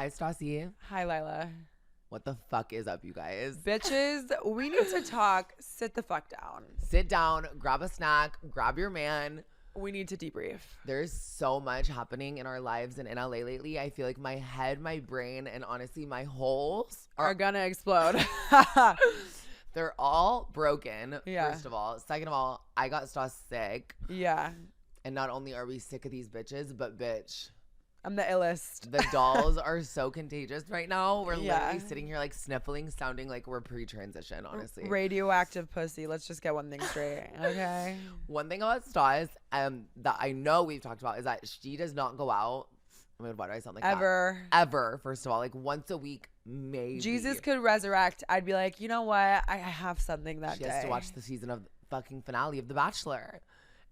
Hi, Stassi. Hi, Lila. What the fuck is up, you guys? Bitches, we need to talk. Sit the fuck down. Sit down, grab a snack, grab your man. We need to debrief. There's so much happening in our lives and in LA lately. I feel like my head, my brain, and honestly, my holes are gonna explode. They're all broken, Yeah. first of all. Second of all, I got Stas sick. Yeah. And not only are we sick of these bitches, but bitch, I'm the illest. the dolls are so contagious right now. We're Yeah. literally sitting here like sniffling, sounding like we're pre-transition, honestly. Radioactive pussy. Let's just get one thing straight. Okay. One thing about Stas that I know we've talked about is that she does not go out. I mean, why do I sound like Ever. that? Ever, first of all. Like once a week, maybe. Jesus could resurrect. I'd be like, you know what? I have something that She day. has to watch the season of fucking finale of The Bachelor.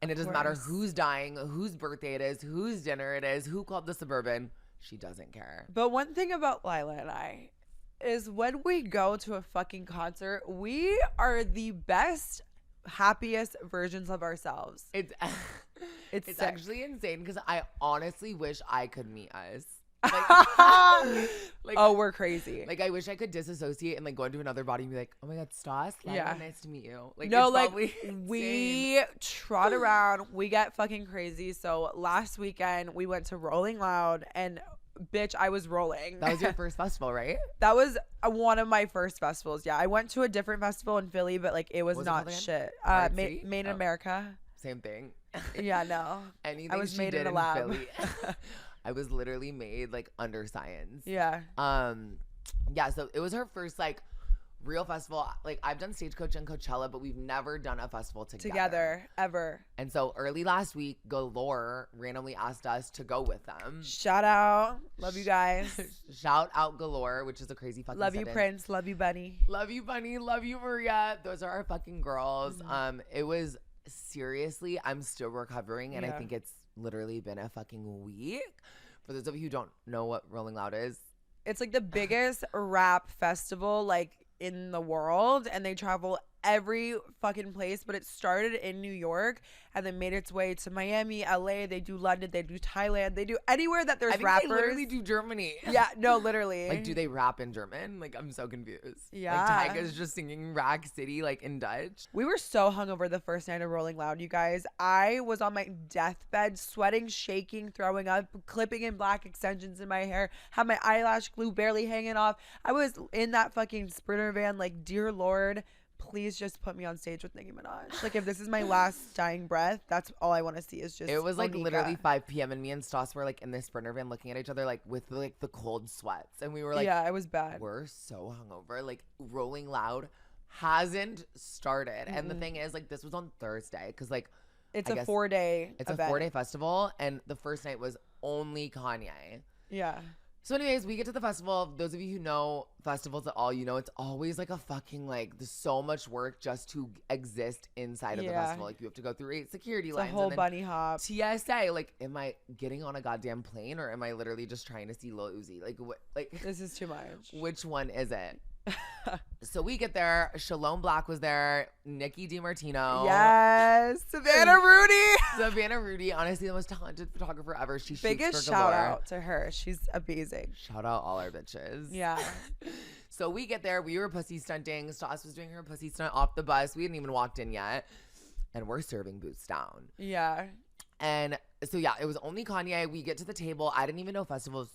And it doesn't matter course. who's dying, whose birthday it is, whose dinner it is, who called the Suburban. She doesn't care. But one thing about Lila and I is when we go to a fucking concert, we are the best, happiest versions of ourselves. It's It's actually insane because I honestly wish I could meet us. Like, oh, we're crazy. Like I wish I could disassociate and like go into another body and be like, oh my god, Stas, Yeah. nice to meet you. Like no, it's like probably we trot around, we get fucking crazy. So last weekend we went to Rolling Loud and bitch, I was rolling. That was your first festival, right? That was one of my first festivals. Yeah, I went to a different festival in Philly, but like it was What was it not called again? shit. Artsy? Made in Oh. America. Same thing. Yeah, no. Anything I was she made did in a lab. Philly. I was literally made like under science. Yeah. Yeah, so it was her first like real festival. Like I've done Stagecoach and Coachella, but we've never done a festival together. Ever. And so early last week, Galore randomly asked us to go with them. Shout out. Love you guys. Shout out Galore, which is a crazy fucking Love you, sentence. Prince. Love you, Bunny. Love you, Bunny. Love you, Maria. Those are our fucking girls. It was seriously, I'm still recovering, and I Yeah. think it's literally been a fucking week. For those of you who don't know what Rolling Loud is, It's like the biggest rap festival like in the world, and they travel every fucking place, but it started in New York and then made its way to Miami, LA. They do London, they do Thailand, they do anywhere that there's I think rappers. they literally do Germany. Yeah, no, literally. Like, do they rap in German? Like, I'm so confused. Yeah. Like, Tyga's just singing Rack City, like, in Dutch. We were so hungover the first night of Rolling Loud, you guys. I was on my deathbed, sweating, shaking, throwing up, clipping in black extensions in my hair, had my eyelash glue barely hanging off. I was in that fucking Sprinter van, like, dear Lord, please just put me on stage with Nicki Minaj. Like, if this is my last dying breath, that's all I want to see is just It was, like, Monica. literally 5 p.m. and me and Stas were, like, in this Sprinter van looking at each other, like, with, like, the cold sweats. And we were like, yeah, it was bad. we're so hungover. Like, Rolling Loud hasn't started. And the thing is, like, this was on Thursday because, like, It's I a guess 4-day it's event. a 4-day festival. And the first night was only Kanye. Yeah. So anyways, we get to the festival. Those of you who know festivals at all, you know it's always like a fucking like there's so much work just to exist inside of the Yeah. festival. Like you have to go through 8 security It's lines. a whole and then bunny hop. TSA. Like, am I getting on a goddamn plane or am I literally just trying to see Lil Uzi? Like what? Like This is too much. which one is it? So we get there. Shalom Black was there. Nikki DiMartino. Yes. Savannah Rudy. Savannah Rudy. Honestly, the most talented photographer ever. She shoots Biggest for galore. shout out to her. She's amazing. Shout out all our bitches. Yeah. So we get there. We were pussy stunting. Stas was doing her pussy stunt off the bus. We hadn't even walked in yet. And we're serving boots down. Yeah. And so, yeah, it was only Kanye. We get to the table. I didn't even know festivals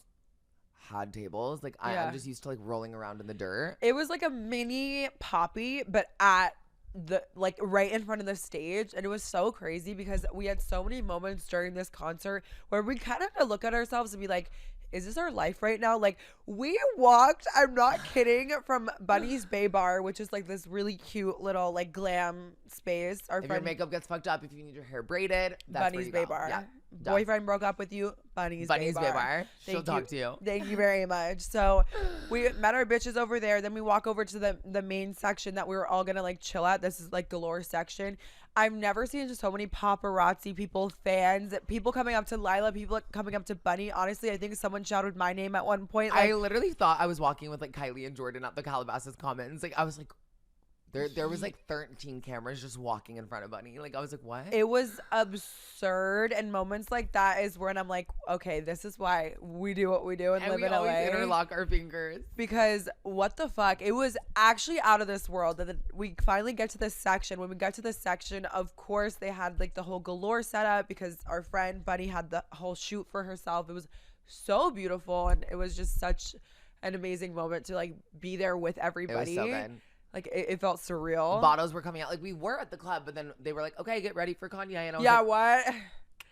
had tables. Like, Yeah. I'm just used to, like, rolling around in the dirt. It was like a mini poppy, but at the like right in front of the stage, and it was so crazy because we had so many moments during this concert where we kind of had to look at ourselves and be like, is this our life right now? Like, we walked, I'm not kidding, from Bunny's Bay Bar, which is like this really cute little like glam space. Our If your friend makeup gets fucked up, if you need your hair braided, that's where Bunny's you Bay go. Bar. Yeah, done. Boyfriend broke up with you, Bunny's Bay Bay Bar. She'll Thank talk to you. Thank you very much. So we met our bitches over there. Then we walk over to the main section that we were all gonna like chill at. This is like Galore section. I've never seen just so many paparazzi people, fans, people coming up to Lila, people coming up to Bunny. Honestly, I think someone shouted my name at one point. Like, I literally thought I was walking with like Kylie and Jordan at the Calabasas Commons. Like I was like, There was like 13 cameras just walking in front of Bunny. Like I was like, what? It was absurd, and moments like that is when I'm like, okay, this is why we do what we do and live in LA. We always interlock our fingers. Because what the fuck? It was actually out of this world. And then we finally get to this section. When we got to this section, of course, they had like the whole galore setup because our friend Bunny had the whole shoot for herself. It was so beautiful, and it was just such an amazing moment to like be there with everybody. It was so good. Like it felt surreal. Bottles were coming out. Like we were at the club, but then they were like, okay, get ready for Kanye. And I was yeah, like, what?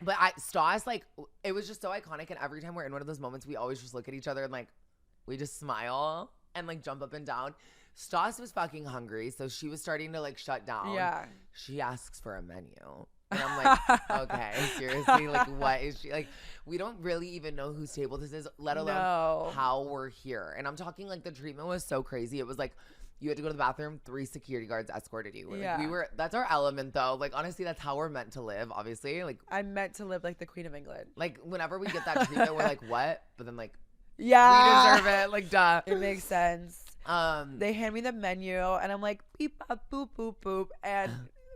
But Stas, like, it was just so iconic. And every time we're in one of those moments, we always just look at each other and like, we just smile and like jump up and down. Stas was fucking hungry, so she was starting to like shut down. Yeah. She asks for a menu. And I'm like, okay, seriously, like what is she like? We don't really even know whose table this is, let alone how we're here. And I'm talking like the treatment was so crazy. It was like, you had to go to the bathroom, 3 security guards escorted you. Yeah. Like, that's our element though. Like honestly, that's how we're meant to live, obviously. Like I'm meant to live like the Queen of England. Like whenever we get that treatment, we're like, what? But then like, yeah, we deserve it. Like duh. It makes sense. They hand me the menu and I'm like, beep bop boop boop boop, and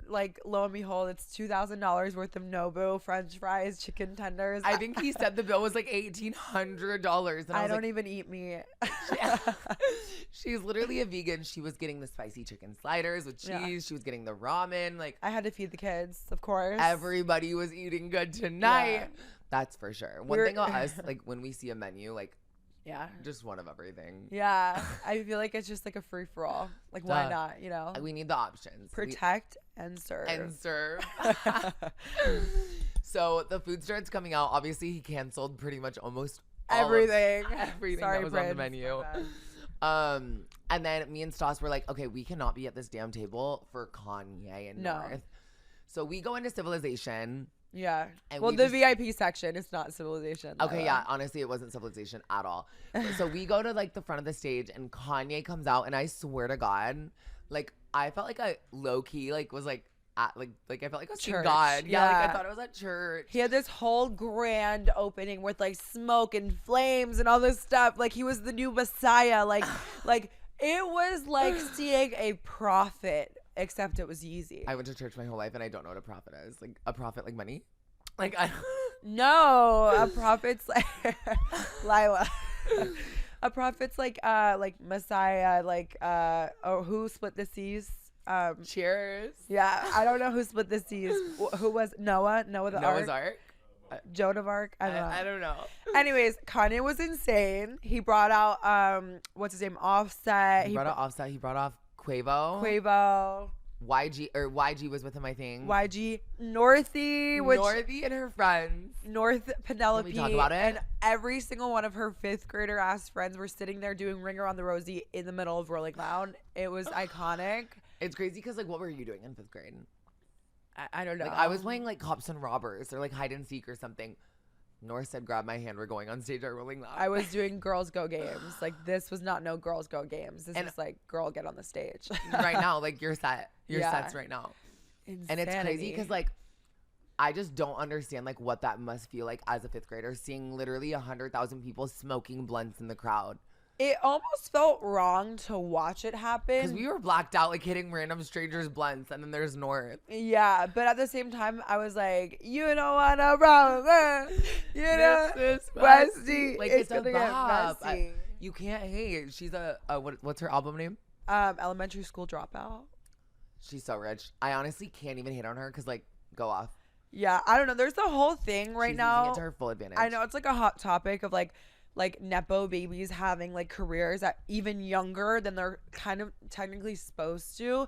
like lo and behold, it's $2,000 worth of Nobu, French fries, chicken tenders. I think he said the bill was like $1,800. And I don't even eat meat. She's literally a vegan. She was getting the spicy chicken sliders with cheese. Yeah. She was getting the ramen. Like I had to feed the kids, of course. Everybody was eating good tonight. Yeah. That's for sure. One thing on us, like when we see a menu, like just one of everything. Yeah. I feel like it's just like a free for all. Like why not, you know? We need the options. Protect and serve. And serve. So the food starts coming out. Obviously he canceled pretty much almost everything. Everything that was on the menu. And then me and Stas were like, okay, we cannot be at this damn table for Kanye and North. So we go into Civilization. Yeah. And well, the VIP section is not Civilization. Okay, yeah. Honestly, it wasn't Civilization at all. So we go to like the front of the stage and Kanye comes out, and I swear to God, like I felt like I low key like was like at like I felt like I was seeing God. Yeah, like I thought it was at church. He had this whole grand opening with like smoke and flames and all this stuff. Like he was the new Messiah. Like it was like seeing a prophet. Except it was Yeezy. I went to church my whole life and I don't know what a prophet is. Like a prophet like money? Like No, a prophet's like Lila. A prophet's like Messiah, like or who split the seas? Cheers. Yeah, I don't know who split the seas. Who was Noah? Noah's Ark? Joan of Arc? I don't know. Anyways, Kanye was insane. He brought out what's his name? Offset. He brought out Offset. He brought off Quavo. YG was with him, I think. YG, Northy and her friends. North Penelope. Can we talk about it? And every single one of her 5th grader ass friends were sitting there doing Ring Around the Rosie in the middle of Rolling Loud. It was iconic. It's crazy because like what were you doing in 5th grade? I don't know. Like I was playing like Cops and Robbers or like hide and seek or something. North said, grab my hand. We're going on stage at Rolling Loud. I was doing Girls Go Games. Like this was not no Girls Go Games. This was like girl get on the stage. Right now, like your sets right now. Insanity. And it's crazy because like I just don't understand like what that must feel like as a 5th grader, seeing literally 100,000 people smoking blunts in the crowd. It almost felt wrong to watch it happen. Because we were blacked out, like hitting random strangers' blunts, and then there's North. Yeah, but at the same time, I was like, you don't want a problem, you know, this is Westy. Like it's a bop. You can't hate. She's what's her album name? Elementary School Dropout. She's so rich. I honestly can't even hate on her because like, go off. Yeah, I don't know. There's a whole thing right now. She's using it to her full advantage. I know it's like a hot topic of like nepo babies having like careers that even younger than they're kind of technically supposed to.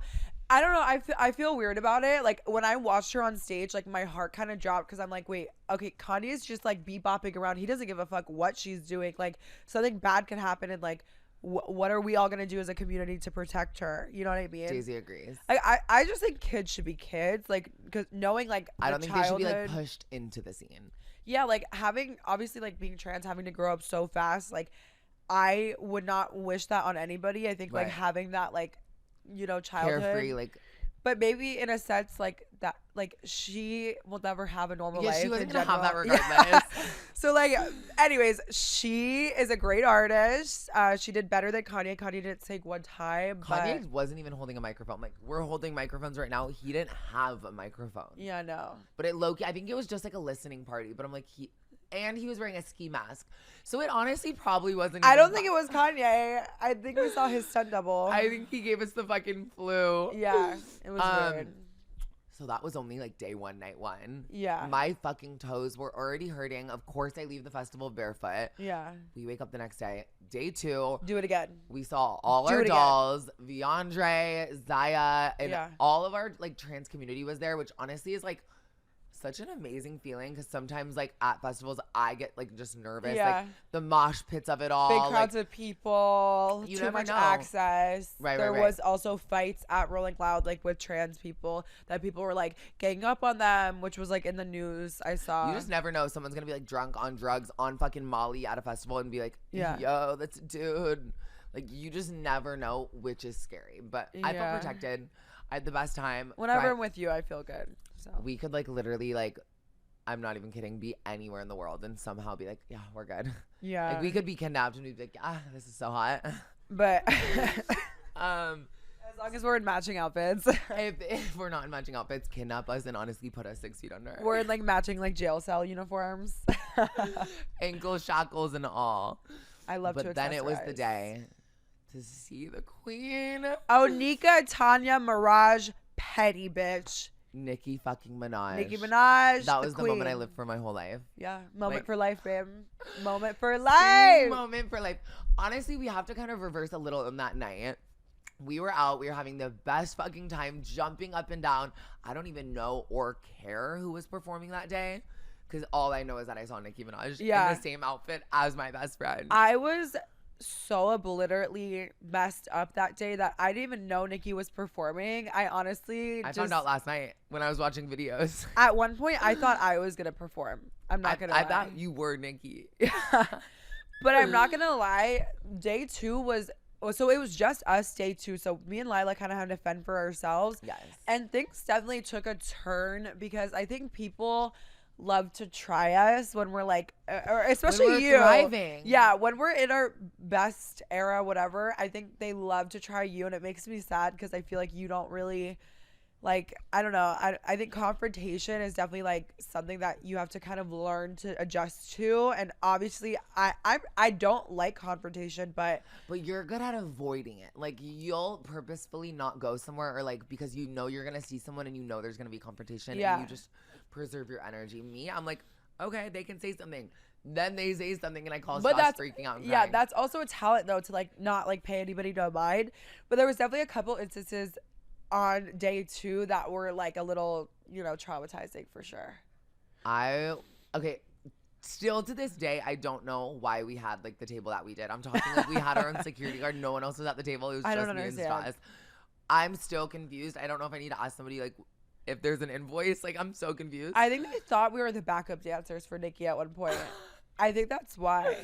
I don't know. I feel weird about it. Like when I watched her on stage, like my heart kind of dropped because I'm like, wait, okay, Kanye's just like bebopping around. He doesn't give a fuck what she's doing. Like something bad can happen, and like what are we all gonna do as a community to protect her? You know what I mean? Daisy agrees. I just think kids should be kids. Like because knowing like I don't think they should be like pushed into the scene. Yeah, like having obviously like being trans, having to grow up so fast, like I would not wish that on anybody. I think like having that like, you know, childhood carefree, like, but maybe in a sense like that like she will never have a normal Yeah, life. she wasn't in gonna have that general. regardless. Yeah. So like, anyways, she is a great artist. She did better than Kanye. Kanye didn't sing one time. Kanye wasn't even holding a microphone. Like, we're holding microphones right now. He didn't have a microphone. Yeah, no. But it low-key, I think it was just like a listening party. But I'm like, he was wearing a ski mask. So it honestly probably wasn't I even don't think it was Kanye. I think we saw his stunt double. I think he gave us the fucking flu. Yeah, it was weird. So that was only like day 1, night 1. Yeah. My fucking toes were already hurting. Of course, I leave the festival barefoot. Yeah. We wake up the next day. Day 2. Do it again. We saw all our dolls. Viandre, Zaya, and all of our like trans community was there, which honestly is like such an amazing feeling, because sometimes like at festivals I get like just nervous, like the mosh pits of it all, big crowds of people, too much access. There was also fights at Rolling Loud, like with trans people, that people were like ganging up on them, which was like in the news. I saw. You just never know. Someone's gonna be like drunk on drugs on fucking Molly at a festival and be like, yo, that's a dude. Like, you just never know, which is scary. But I felt protected. I had the best time. Whenever I'm with you, I feel good. So we could like literally, like, I'm not even kidding, be anywhere in the world and somehow be like, yeah, we're good. Yeah. Like, we could be kidnapped and we'd be like, this is so hot. But as long as we're in matching outfits. if we're not in matching outfits, kidnap us and honestly put us 6 feet under. We're in like matching like jail cell uniforms. Ankle shackles and all. I love to accessorize. But then it was the day to see the queen. Oh, Nika, Tanya, Mirage, petty bitch. Nicki fucking Minaj. Nicki Minaj. That was the moment I lived for my whole life. Yeah. Moment for life, babe. Moment for life. Moment for life. Honestly, we have to kind of reverse a little on that night. We were out. We were having the best fucking time, jumping up and down. I don't even know or care who was performing that day, because all I know is that I saw Nicki Minaj in the same outfit as my best friend. I was so obliterately messed up that day that I didn't even know Nicki was performing. I found out last night when I was watching videos. At one point, I thought I was gonna perform. I'm not gonna lie. I thought you were Nicki. But I'm not gonna lie. Day 2 was. So it was just us day 2. So me and Lila kind of had to fend for ourselves. Yes. And things definitely took a turn, because I think people love to try us when we're like, or especially when we're you. Thriving. Yeah, when we're in our best era, whatever. I think they love to try you, and it makes me sad because I feel like you don't really. Like, I don't know. I think confrontation is definitely like something that you have to kind of learn to adjust to. And obviously, I don't like confrontation, but you're good at avoiding it. Like, you'll purposefully not go somewhere, or like because you know you're gonna see someone and you know there's gonna be confrontation, and you just preserve your energy. Me, I'm like, okay, they can say something. Then they say something and I call Stas freaking out and yeah, crying. that's also a talent though, to like not like pay anybody no mind. But there was definitely a couple instances on day 2 that were like a little, traumatizing for sure. Still to this day, I don't know why we had like the table that we did. I'm talking like we had our own security guard. No one else was at the table. It was just me and Stas. I'm still confused. I don't know if I need to ask somebody like if there's an invoice. Like, I'm so confused. I think they thought we were the backup dancers for Nicki at one point. I think that's why.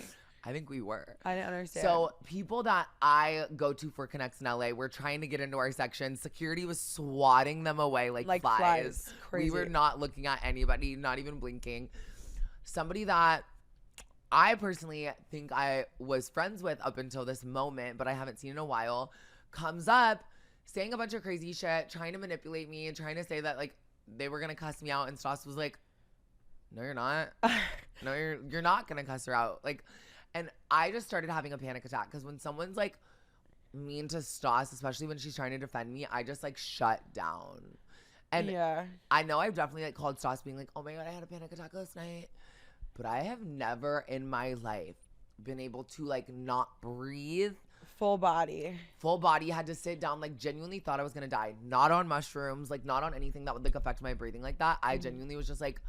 I think we were. I didn't understand. So people that I go to for Connects in LA were trying to get into our section. Security was swatting them away like flies. Crazy. We were not looking at anybody, not even blinking. Somebody that I personally think I was friends with up until this moment, but I haven't seen in a while, comes up saying a bunch of crazy shit, trying to manipulate me and trying to say that like they were going to cuss me out. And Stas was like, no, you're not. No, you're not going to cuss her out. Like, and I just started having a panic attack, because when someone's like mean to Stas, especially when she's trying to defend me, I just like shut down. And I know I've definitely like called Stas being like, oh my God, I had a panic attack last night. But I have never in my life been able to like not breathe. Full body, had to sit down, like genuinely thought I was gonna die. Not on mushrooms, like not on anything that would like affect my breathing like that. I genuinely was just like,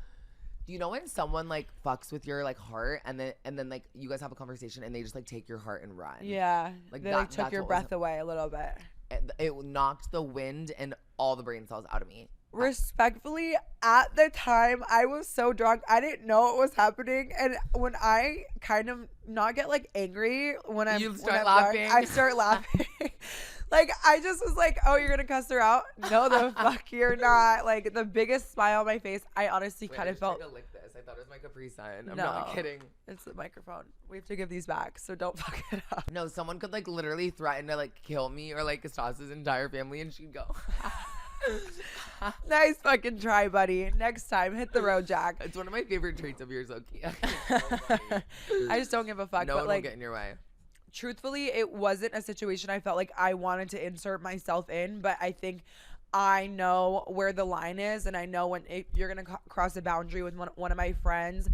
do you know when someone like fucks with your like heart and then like you guys have a conversation and they just like take your heart and run? Yeah, like they like took your breath away a little bit. It knocked the wind and all the brain cells out of me. Respectfully, at the time I was so drunk, I didn't know what was happening, and when I kind of not get like angry when I'm laughing. I start laughing. Like, I just was like, oh, you're gonna cuss her out? No, the fuck you're not. Like, the biggest smile on my face. I honestly kind of felt. I lick this. I thought it was my Capri Sun. I'm No, not kidding. It's the microphone. We have to give these back, so don't fuck it up. No, someone could like literally threaten to like kill me or like Stas's entire family, and she'd go. Nice fucking try, buddy. Next time, hit the road, Jack. It's one of my favorite traits of yours, Oki. I just don't give a fuck. No but one like, will get in your way. truthfully, it wasn't a situation I felt like I wanted to insert myself in, but I think I know where the line is, and I know when you're gonna cross a boundary with one of my friends.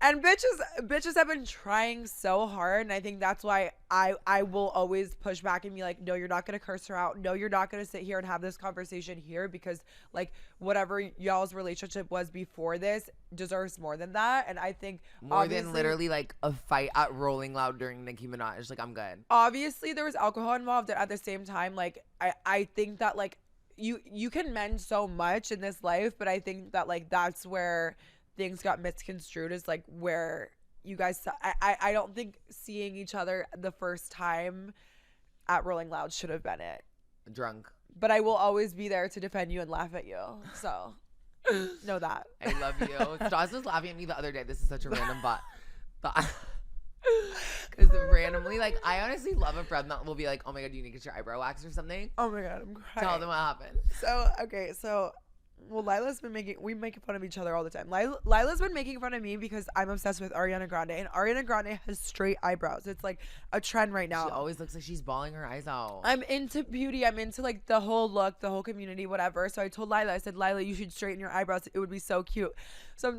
And bitches have been trying so hard, and I think that's why I will always push back and be like, no, you're not gonna curse her out. No, you're not gonna sit here and have this conversation here, because like whatever y'all's relationship was before this deserves more than that. And I think more than literally like a fight at Rolling Loud during Nicki Minaj. Like, I'm good. Obviously, there was alcohol involved, and at the same time, like I think that like you can mend so much in this life, but I think that like that's where things got misconstrued, is like where you guys I don't think seeing each other the first time at Rolling Loud should have been it. Drunk. But I will always be there to defend you and laugh at you, so know that. I love you. Stas was laughing at me the other day. This is such a random but because randomly, like, I honestly love a friend that will be like, oh my god, do you need to get your eyebrow waxed or something? Oh my god, I'm crying. Tell them what happened. So okay, so well, we make fun of each other all the time. Lila's been making fun of me because I'm obsessed with Ariana Grande, and Ariana Grande has straight eyebrows. It's like a trend right now. She always looks like she's bawling her eyes out. I'm into beauty. I'm into like the whole look, the whole community, whatever. So I told Lila, I said, Lila, you should straighten your eyebrows. It would be so cute. So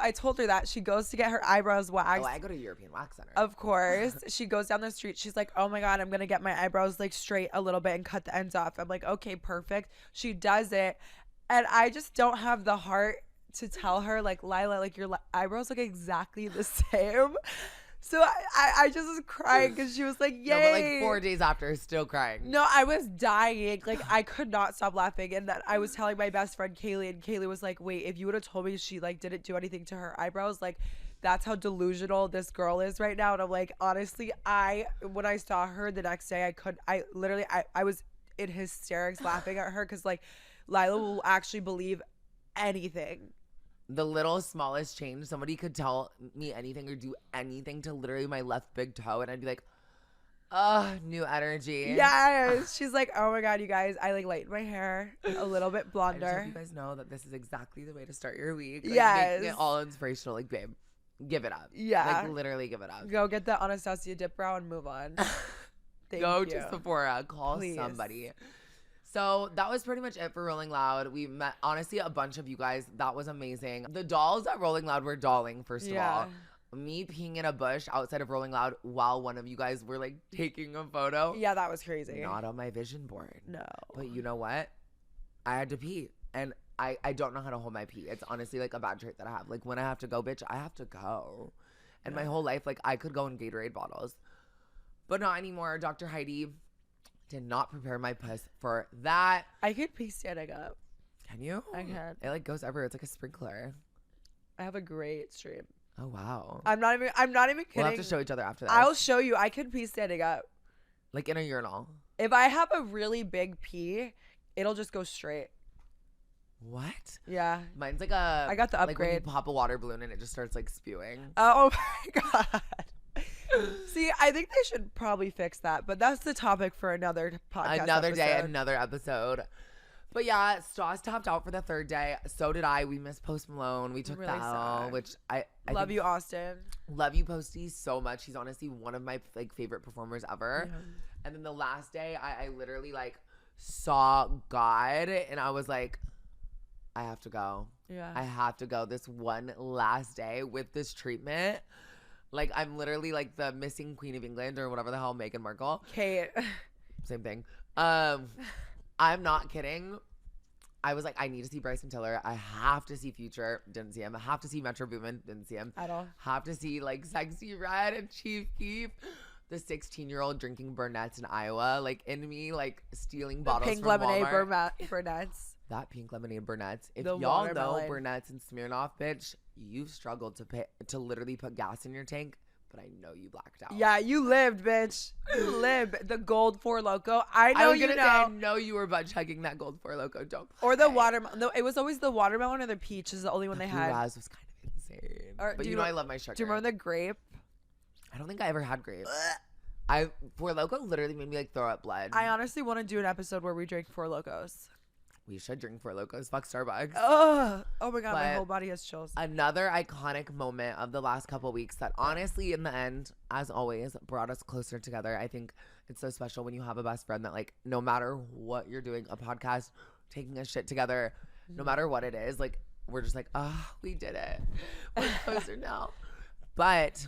I told her that. She goes to get her eyebrows waxed. Oh, I go to European Wax Center. Of course. She goes down the street. She's like, oh my god, I'm gonna get my eyebrows like straight a little bit and cut the ends off. I'm like, okay, perfect. She does it. And I just don't have the heart to tell her, like, Lila, like, your eyebrows look exactly the same. So I just was crying because she was like, yay. No, but like 4 days after, still crying. No, I was dying. Like, I could not stop laughing. And then I was telling my best friend, Kaylee, and Kaylee was like, wait, if you would have told me she, like, didn't do anything to her eyebrows, like, that's how delusional this girl is right now. And I'm like, honestly, when I saw her the next day, I was in hysterics laughing at her because, like, Lila will actually believe anything. The little smallest change, somebody could tell me anything or do anything to literally my left big toe, and I'd be like, new energy. Yes. She's like, oh my god, you guys, I like lightened my hair a little bit blonder. I just hope you guys know that this is exactly the way to start your week. Like, yes. Making it all inspirational. Like, babe, give it up. Yeah. Like, literally give it up. Go get the Anastasia dip brow and move on. Go to Sephora. Call Please. Somebody. So that was pretty much it for Rolling Loud. We met, honestly, a bunch of you guys. That was amazing. The dolls at Rolling Loud were dolling, first of all. Me peeing in a bush outside of Rolling Loud while one of you guys were like taking a photo. Yeah, that was crazy. Not on my vision board. No. But you know what? I had to pee. And I don't know how to hold my pee. It's honestly like a bad trait that I have. Like, when I have to go, bitch, I have to go. And my whole life, like, I could go in Gatorade bottles. But not anymore. Dr. Heidi did not prepare my puss for that. I could pee standing up. Can you? I can. It like goes everywhere. It's like a sprinkler. I have a great stream. Oh wow. I'm not even kidding. We'll have to show each other after that. I'll show you. I could pee standing up. Like in a urinal. If I have a really big pee, it'll just go straight. What? Yeah. Mine's like I got the upgrade. Like when you pop a water balloon and it just starts like spewing. Oh my god. See, I think they should probably fix that, but that's the topic for another podcast. Another day, another episode. But yeah, Stas topped out for the third day. So did I. We missed Post Malone. We took really the L, which I love you, Austin. Love you, Posty, so much. He's honestly one of my like favorite performers ever. Yeah. And then the last day, I literally like saw God, and I was like, I have to go. Yeah, I have to go this one last day with this treatment. Like, I'm literally like the missing Queen of England or whatever the hell, Meghan Markle. Kate. Same thing. I'm not kidding. I was like, I need to see Bryson Tiller. I have to see Future. Didn't see him. I have to see Metro Boomin. Didn't see him. At all. Have to see like Sexy Red and Chief Keef. The 16-year-old drinking Burnett's in Iowa. Like, in me, like stealing bottles pink from lemonade Walmart. Burnett's. That pink lemonade Burnett's. If The y'all know watermelon. Burnett's and Smirnoff, bitch, you've struggled to literally put gas in your tank. but I know you blacked out. Yeah, you lived, bitch. You lived. The gold Four Loko. I know you know. I know you were butt chugging that gold Four Loko. Don't. Or the watermelon. No, it was always the watermelon or the peach is the only one they had. Blue was kind of insane. But you know I love my sugar. Do you remember the grape? I don't think I ever had grape. Four Loko literally made me like throw up blood. I honestly want to do an episode where we drink Four Lokos. We should drink Four Locos. Fuck Starbucks. Oh my God, my whole body has chills. Another iconic moment of the last couple weeks that honestly, in the end, as always, brought us closer together. I think it's so special when you have a best friend that, like, no matter what you're doing, a podcast, taking a shit together, no matter what it is, like, we're just like, we did it. We're closer now. But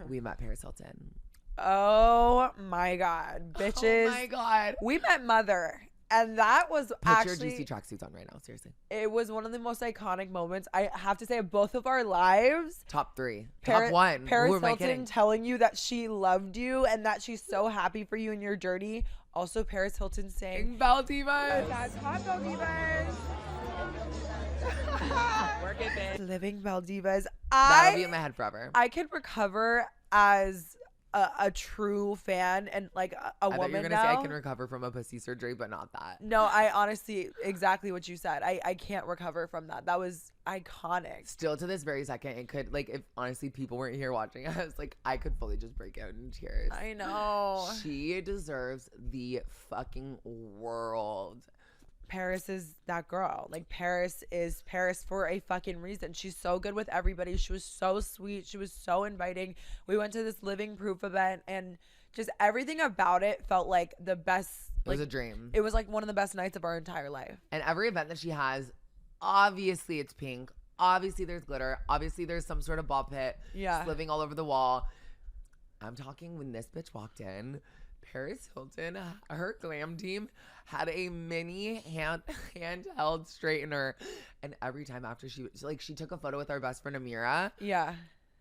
we met Paris Hilton. Oh my God, bitches. Oh my God. We met Mother. And that was Put your juicy tracksuits on right now, seriously. It was one of the most iconic moments, I have to say, of both of our lives. Top 3. Top 1. Paris Hilton telling you that she loved you and that she's so happy for you in your journey. Also, Paris Hilton saying, Belle Divas. That's hot, Belle Divas. Work it, bitch. Living Belle Divas. That'll be in my head forever. I could recover as a true fan and like a woman. I thought you were gonna say I can recover from a pussy surgery, but not that. No, I honestly, exactly what you said. I can't recover from that. That was iconic. Still to this very second, it could, like, if honestly people weren't here watching us, like, I could fully just break out in tears. I know. She deserves the fucking world. Paris is that girl. Like, Paris is Paris for a fucking reason. She's so good with everybody. She was so sweet. She was so inviting. We went to this Living Proof event and just everything about it felt like the best. It was a dream. It was like one of the best nights of our entire life. And every event that she has, obviously it's pink. Obviously there's glitter. Obviously there's some sort of ball pit. Yeah. Living all over the wall. I'm talking when this bitch walked in, Paris Hilton, her glam team had a mini handheld straightener, and every time after she took a photo with our best friend Amira. Yeah.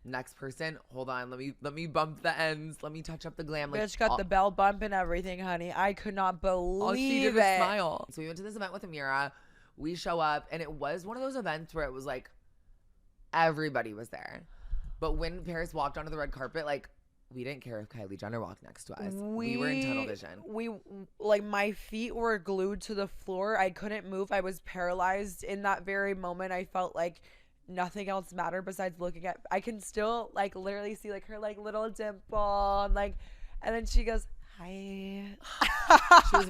Next person, hold on, let me bump the ends, let me touch up the glam. Like, bitch got the bell bump and everything, honey. I could not believe all she did it. was smile. So we went to this event with Amira. We show up, and it was one of those events where it was like everybody was there, but when Paris walked onto the red carpet, like, we didn't care if Kylie Jenner walked next to us. We were in tunnel vision. We, like, my feet were glued to the floor. I couldn't move. I was paralyzed in that very moment. I felt like nothing else mattered besides looking at. I can still, like, literally see, like, her, like, little dimple and, like, and then she goes, hi. She was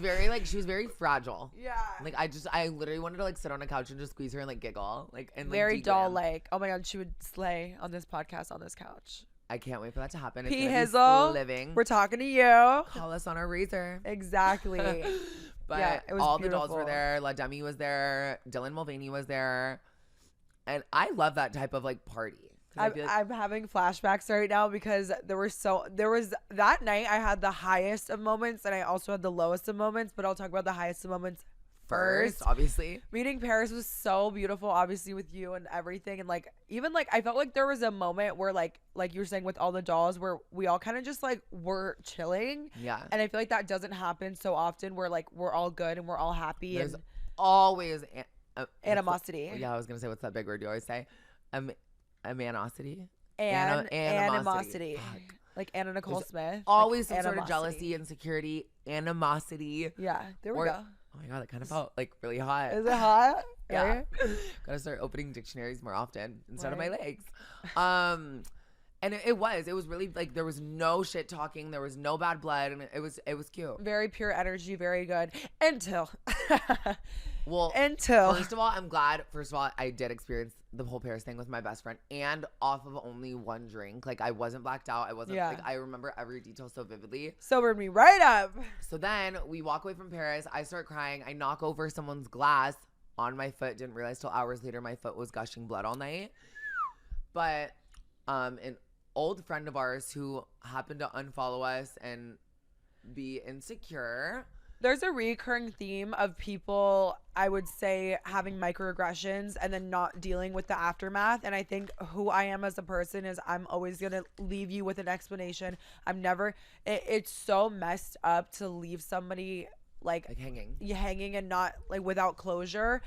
very fragile. Yeah. Like, I literally wanted to, like, sit on a couch and just squeeze her and, like, giggle, like, and very doll, like, oh my God, she would slay on this podcast on this couch. I can't wait for that to happen. P Hizzle, living. We're talking to you. Call us on our razor. Exactly. But yeah, it was all beautiful. the dolls were there. La Demi was there. Dylan Mulvaney was there. And I love that type of, like, party. I'm having flashbacks right now because there was that night I had the highest of moments and I also had the lowest of moments, but I'll talk about the highest of moments first. Obviously. Meeting Paris was so beautiful, obviously, with you and everything. And, like, even, like, I felt like there was a moment where, like you were saying with all the dolls, where we all kind of just, like, were chilling. Yeah. And I feel like that doesn't happen so often where, like, we're all good and we're all happy. There's and always animosity. Yeah, I was going to say, what's that big word you always say? Animosity? Animosity. Fuck. Like Anna Nicole Smith. Always like, some sort of jealousy, insecurity, animosity. Yeah, there we go. Oh my God, that kind of felt like really hot. Is it hot? Yeah. Gotta start opening dictionaries more often instead of my legs. And it was really, like, there was no shit talking, there was no bad blood, and it was cute. Very pure energy, very good. Until first of all, I'm glad. First of all, I did experience the whole Paris thing with my best friend, and off of only one drink. Like, I wasn't blacked out. I wasn't like, I remember every detail so vividly. Sobered me right up. So then we walk away from Paris. I start crying. I knock over someone's glass on my foot. Didn't realize till hours later my foot was gushing blood all night. But an old friend of ours who happened to unfollow us and be insecure. There's a recurring theme of people, I would say, having microaggressions and then not dealing with the aftermath. And I think who I am as a person is I'm always going to leave you with an explanation. It's so messed up to leave somebody like hanging and not, like, without closure.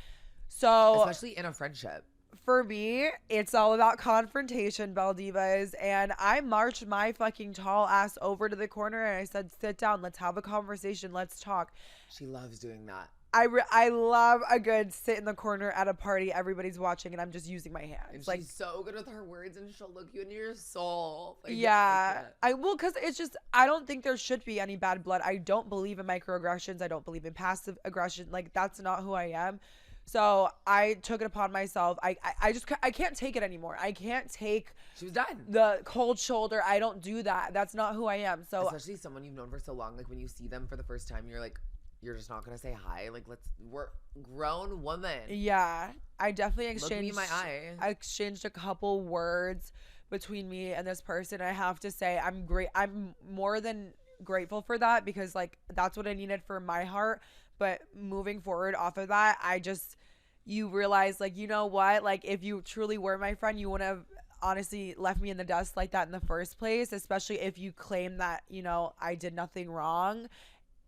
So especially in a friendship. for me, it's all about confrontation, Belle Divas. And I marched my fucking tall ass over to the corner and I said, sit down. Let's have a conversation. Let's talk. She loves doing that. I love a good sit in the corner at a party. Everybody's watching and I'm just using my hands. And like, she's so good with her words and she'll look you into your soul. Like, yeah. I will, because it's just, I don't think there should be any bad blood. I don't believe in microaggressions. I don't believe in passive aggression. Like, that's not who I am. So I took it upon myself. I can't take it anymore. I can't take. She was done. The cold shoulder. I don't do that. That's not who I am. So especially someone you've known for so long. Like when you see them for the first time, you're like, you're just not gonna say hi. Like we're grown women. Yeah, I definitely exchanged. Look me in my eye. I exchanged a couple words between me and this person. I have to say, I'm great. I'm more than grateful for that because like that's what I needed for my heart. But moving forward off of that, you realize, like, you know what? Like, if you truly were my friend, you wouldn't have honestly left me in the dust like that in the first place, especially if you claim that, you know, I did nothing wrong.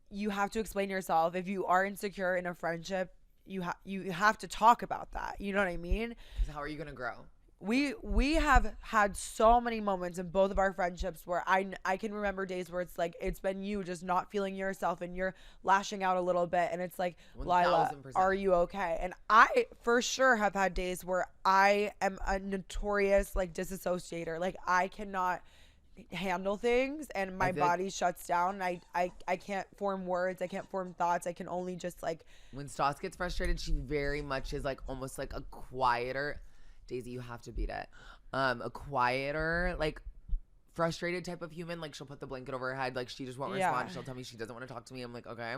You have to explain yourself. If you are insecure in a friendship, you have to talk about that. You know what I mean? How are you going to grow? We have had so many moments in both of our friendships where I can remember days where it's like it's been you just not feeling yourself and you're lashing out a little bit and it's like, 1000%. Lila, are you okay? And I for sure have had days where I am a notorious like disassociator. Like I cannot handle things and my body shuts down and I can't form words, I can't form thoughts. I can only just like, when Stas gets frustrated, she very much is like almost like a quieter, Daisy, you have to beat it. A quieter, like frustrated type of human. Like she'll put the blanket over her head. Like she just won't respond. She'll tell me she doesn't want to talk to me. I'm like, okay.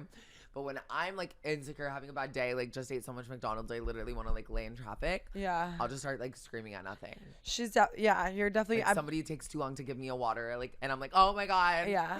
But when I'm like insecure, having a bad day, like just ate so much McDonald's, I literally want to like lay in traffic. Yeah. I'll just start like screaming at nothing. You're definitely. Like, somebody takes too long to give me a water, like, and I'm like, oh my God. Yeah.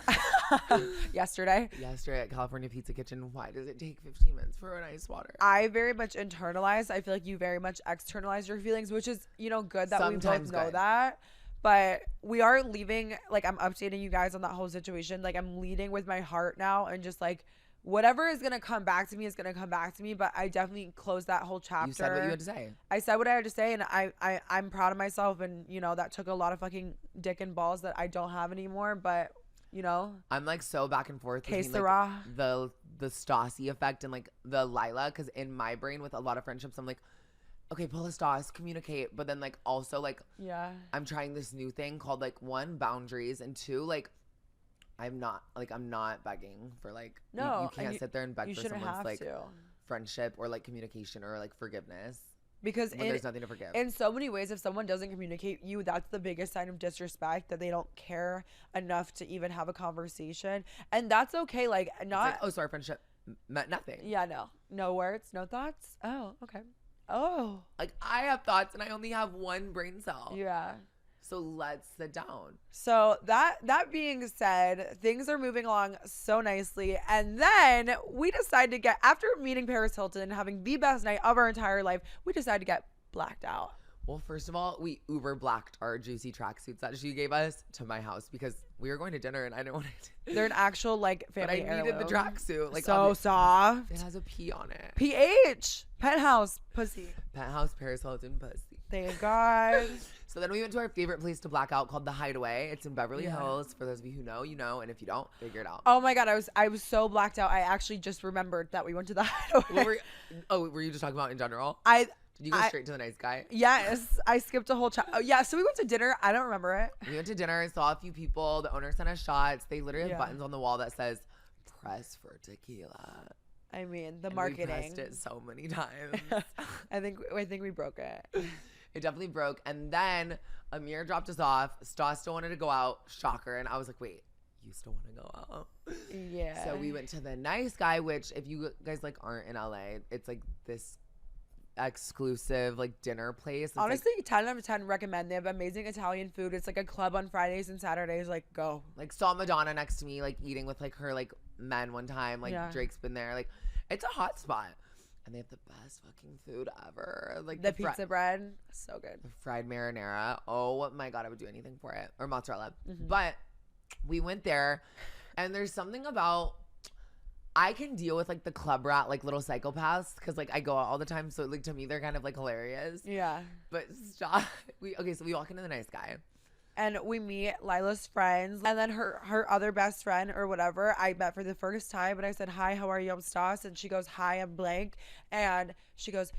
Yesterday at California Pizza Kitchen, why does it take 15 minutes for an ice water? I very much internalize. I feel like you very much externalize your feelings, which is, you know, good that Sometimes we both know good. that. But we are leaving, like I'm updating you guys on that whole situation. Like I'm leading with my heart now and just like whatever is going to come back to me is going to come back to me. But I definitely closed that whole chapter. You said what you had to say. I said what I had to say and I'm proud of myself. And, you know, that took a lot of fucking dick and balls that I don't have anymore. But, you know. I'm like so back and forth. Que between, sera. like, the Stassi effect and like the Lila. Because in my brain with a lot of friendships, I'm like, okay, pull a Stas, communicate. But then like also like, yeah, I'm trying this new thing called like 1, boundaries, and 2, like I'm not begging for like, no, you can't sit there and beg for someone's like to. friendship or like communication or like forgiveness. Because there's nothing to forgive. In so many ways, if someone doesn't communicate you, that's the biggest sign of disrespect, that they don't care enough to even have a conversation. And that's okay. Like not, like, oh, so our friendship meant nothing. Yeah, no words, no thoughts. Oh, okay. Oh, like I have thoughts and I only have one brain cell. Yeah. So let's sit down. So that being said, things are moving along so nicely. And then we decided to get, after meeting Paris Hilton, having the best night of our entire life, we decided to get blacked out. Well, first of all, we Uber blacked our juicy tracksuits that she gave us to my house because we were going to dinner and I didn't want to. They're an actual like family But I needed the tracksuit. Like so soft. It has a P on it. PH. Penthouse pussy. Penthouse Paris Hilton pussy. Thank God. So then we went to our favorite place to black out called The Hideaway. It's in Beverly Hills. For those of you who know, you know. And if you don't, figure it out. Oh my God. I was so blacked out. I actually just remembered that we went to The Hideaway. Were you just talking about in general? Did you go straight to the nice guy? Yes. I skipped a whole chat. Oh, yeah. So we went to dinner. I don't remember it. We went to dinner, saw a few people. The owner sent us shots. They literally have buttons on the wall that says, press for tequila. I mean, the marketing. We pressed it so many times. I think we broke it. It definitely broke. And then Amir dropped us off. Stas still wanted to go out. Shocker. And I was like, wait, you still want to go out? Yeah. So we went to the nice guy, which if you guys like aren't in LA, it's like this exclusive like dinner place. It's honestly, like, 10 out of 10 recommend. They have amazing Italian food. It's like a club on Fridays and Saturdays. Like, go. Like, saw Madonna next to me, like eating with like her like men one time. Like Drake's been there. Like, it's a hot spot. And they have the best fucking food ever. Like the pizza bread, so good. The fried marinara. Oh my God, I would do anything for it. Or mozzarella. But we went there, and there's something about I can deal with like the club rat, like little psychopaths, because like I go out all the time. So like to me, they're kind of like hilarious. Yeah. But stop. So we walk into the nice guy. And we meet Lila's friends, and then her other best friend or whatever I met for the first time, and I said, hi, how are you? I'm Stas. And she goes, hi, I'm blank. And she goes,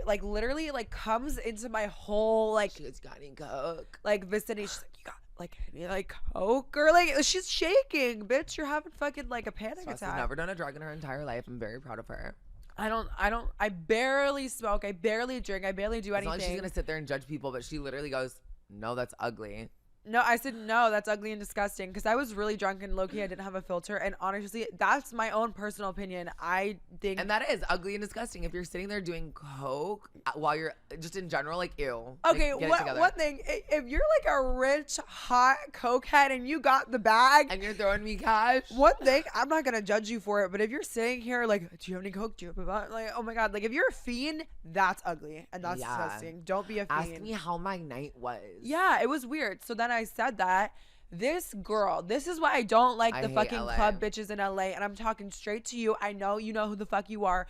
like literally like comes into my whole like, she goes, got any coke? Like vicinity. She's like, you got like any like coke? Or like she's shaking, bitch. You're having fucking like a panic Stas attack. has never done a drug in her entire life. I'm very proud of her. I barely smoke. I barely drink. I barely do anything. As long as she's gonna sit there and judge people, but she literally goes, no, that's ugly. No, I said, no, that's ugly and disgusting, because I was really drunk and low-key I didn't have a filter, and honestly, that's my own personal opinion. I think... And that is ugly and disgusting. If you're sitting there doing coke while you're just in general, like, ew. Okay, like, one thing, if you're like a rich, hot cokehead and you got the bag... And you're throwing me cash... One thing, I'm not going to judge you for it, but if you're sitting here like, do you have any coke? Do you have a... Like, oh my God, like, if you're a fiend, that's ugly, and that's disgusting. Don't be a fiend. Ask me how my night was. Yeah, it was weird. So then I said that. This girl, this is why I don't like the fucking LA. club bitches in LA, and I'm talking straight to you. I know you know who the fuck you are.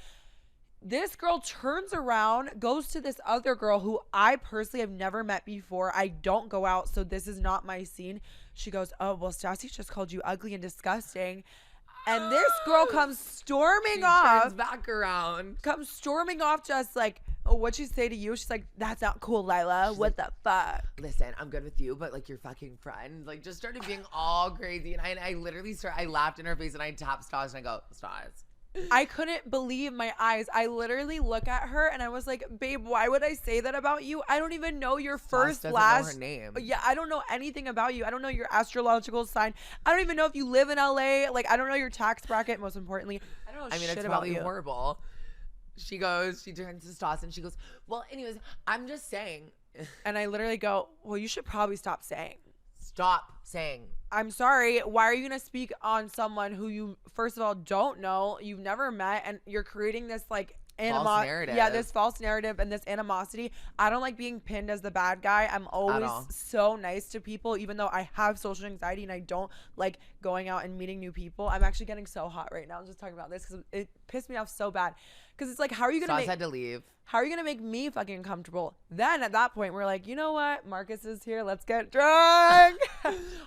This girl turns around, goes to this other girl who I personally have never met before. I don't go out, so this is not my scene. She goes, oh, well, Stassi just called you ugly and disgusting. And this girl comes storming off. Turns back around. Comes storming off just like, oh, what'd she say to you? She's like, that's not cool, Lila. What the fuck? Listen, I'm good with you, but like your fucking friend, like just started being all crazy. And I literally I laughed in her face and I tapped Stas and I go, Stas. I couldn't believe my eyes. I literally look at her and I was like, babe, why would I say that about you? I don't even know your first, last. Know her name. Yeah, I don't know anything about you. I don't know your astrological sign. I don't even know if you live in LA. Like, I don't know your tax bracket, most importantly. I don't know shit it's about probably you. Horrible. She turns to Stas and she goes, well, anyways, I'm just saying. And I literally go, well, you should probably stop saying. Stop saying. I'm sorry. Why are you going to speak on someone who you, first of all, don't know, you've never met, and you're creating this like false narrative. Yeah, this false narrative and this animosity. I don't like being pinned as the bad guy. I'm always so nice to people, even though I have social anxiety and I don't like going out and meeting new people. I'm actually getting so hot right now just talking about this because it pissed me off so bad. Because it's like, how are you gonna had to leave. How are you gonna make me fucking uncomfortable? Then at that point, we're like, you know what? Marcus is here. Let's get drunk.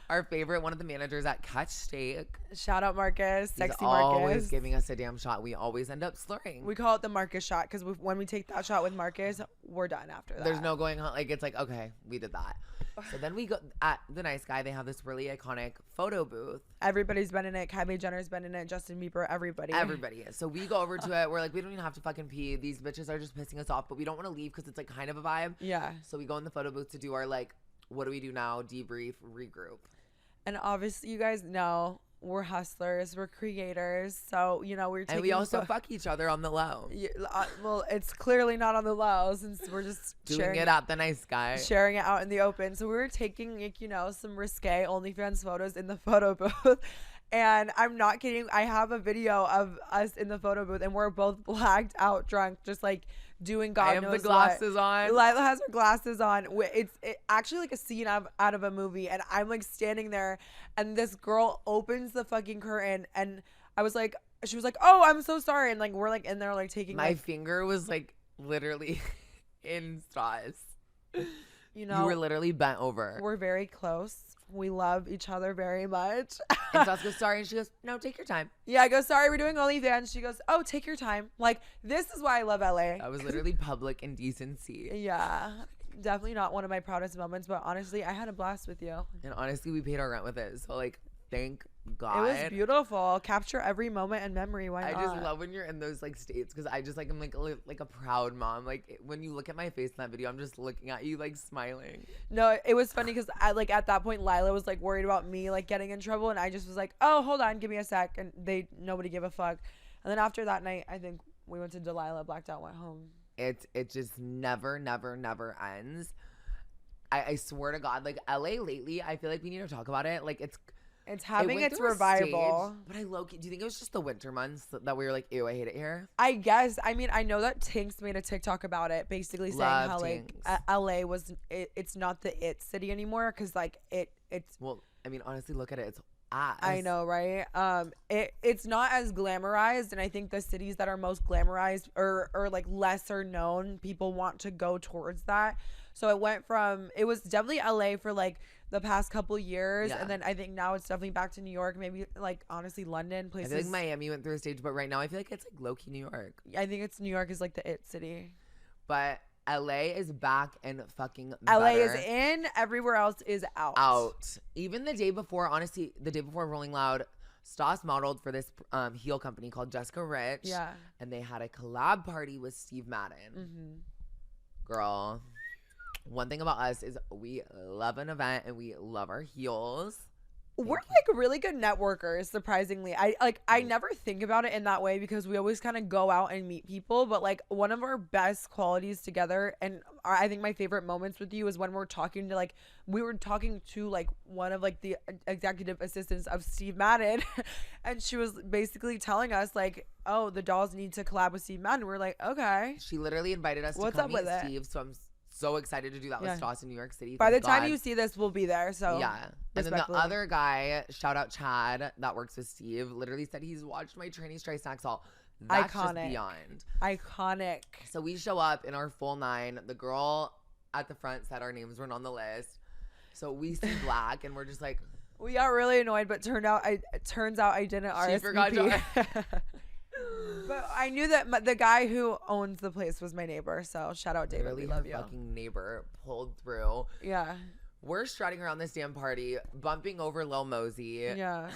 Our favorite, one of the managers at Catch Steak. Shout out Marcus, sexy He's Marcus. Always giving us a damn shot. We always end up slurring. We call it the Marcus shot because when we take that shot with Marcus, we're done after that. There's no going on. Like it's like, okay, we did that. So then we go at the nice guy. They have this really iconic photo booth. Everybody's been in it. Kylie Jenner's been in it. Justin Bieber. Everybody is. So we go over to it. We're like, we don't even have to fucking pee. These bitches are just pissing us off, but we don't want to leave because it's like kind of a vibe. Yeah. So we go in the photo booth to do our like, what do we do now? Debrief, regroup. And obviously, you guys know we're hustlers, we're creators, so you know we're taking. And we also fuck each other on the low. Yeah, well, it's clearly not on the low since we're just doing it at the nice guy, sharing it out in the open. So we were taking like, you know, some risque OnlyFans photos in the photo booth. And I'm not kidding. I have a video of us in the photo booth, and we're both blacked out, drunk, just like doing God knows what. I have the glasses on. Lila has her glasses on. It's actually like a scene out of a movie, and I'm like standing there, and this girl opens the fucking curtain, and I was like, she was like, "Oh, I'm so sorry," and like we're like in there like taking. My finger was like literally in straws. You know, you were literally bent over. We're very close. We love each other very much. And Stas goes, sorry. And she goes, no, take your time. Yeah, I go, sorry, we're doing OnlyFans. She goes, oh, take your time. Like, this is why I love LA. That was literally public indecency. Yeah. Definitely not one of my proudest moments, but honestly, I had a blast with you. And honestly, we paid our rent with it. So, like, thank God. It was beautiful. Capture every moment and memory. Why not? I just love when you're in those like states because I just like I'm like a proud mom. Like when you look at my face in that video, I'm just looking at you like smiling. No, it was funny because I like at that point Lila was like worried about me like getting in trouble, and I just was like, oh, hold on, give me a sec, and nobody gave a fuck. And then after that night, I think we went to Delilah, blacked out, went home. It just never ends. I swear to God, like LA lately, I feel like we need to talk about it. Like it's having its revival. But do you think it was just the winter months that we were like, ew, I hate it here? I guess. I mean, I know that Tinks made a TikTok about it, basically saying how Tinks. Like LA was, it's not the it city anymore because like it's. Well, I mean, honestly, look at it. It's ass. I know, right? It's not as glamorized, and I think the cities that are most glamorized or like lesser known, people want to go towards that. So it was definitely LA for like the past couple years, and then I think now it's definitely back to New York, maybe like honestly London, places. I feel like Miami went through a stage, but right now I feel like it's like low-key New York. I think it's New York is like the it city. But LA is back and fucking better. LA is in, everywhere else is out. Even the day before, honestly, the day before Rolling Loud, Stas modeled for this heel company called Jessica Rich. Yeah. And they had a collab party with Steve Madden. Mm-hmm. Girl. One thing about us is we love an event and we love our heels. We're like really good networkers, surprisingly. I never think about it in that way because we always kind of go out and meet people, but like one of our best qualities together, and I think my favorite moments with you is when we were talking to like one of like the executive assistants of Steve Madden and she was basically telling us like, oh, the dolls need to collab with Steve Madden. We're like, okay. She literally invited us to come meet Steve, so I'm so excited to do that with Stas in New York City. By the time you see this, we'll be there. So yeah. And then the other guy, shout out Chad, that works with Steve, literally said he's watched my Trannies Try Snacks all. That's just beyond. Iconic. So we show up in our full 9. The girl at the front said our names weren't on the list. So we see black and we're just like. We got really annoyed, but it turns out I didn't RSVP. She forgot to But I knew that the guy who owns the place was my neighbor. So shout out David. Literally, we love you. Fucking neighbor pulled through. Yeah. We're strutting around this damn party, bumping over Lil Mosey. Yeah.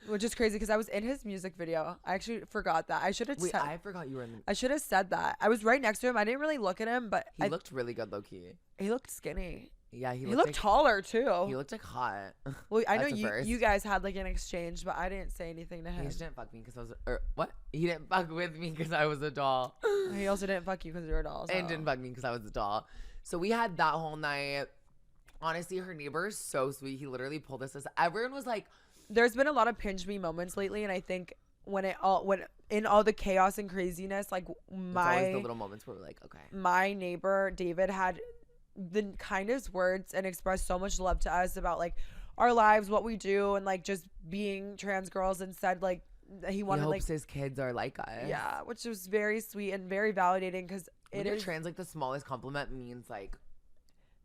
Which is crazy because I was in his music video. I actually forgot that. I should have said. I forgot you were in. I should have said that. I was right next to him. I didn't really look at him, but he looked really good, low key. He looked skinny. Yeah, he looked taller too. He looked like hot. Well, I know you guys had like an exchange, but I didn't say anything to him. He didn't fuck me because I was what? He didn't fuck with me because I was a doll. He also didn't fuck you because you were a doll. So. And didn't fuck me because I was a doll. So we had that whole night. Honestly, her neighbor is so sweet. He literally pulled us. Everyone was like, there's been a lot of pinch me moments lately, and I think when in all the chaos and craziness, like it's always the little moments where we're like, okay. My neighbor David had the kindest words and expressed so much love to us about like our lives, what we do, and like just being trans girls, and said like he wanted hopes his kids are like us. Yeah, which was very sweet and very validating because it is trans. Like the smallest compliment means like.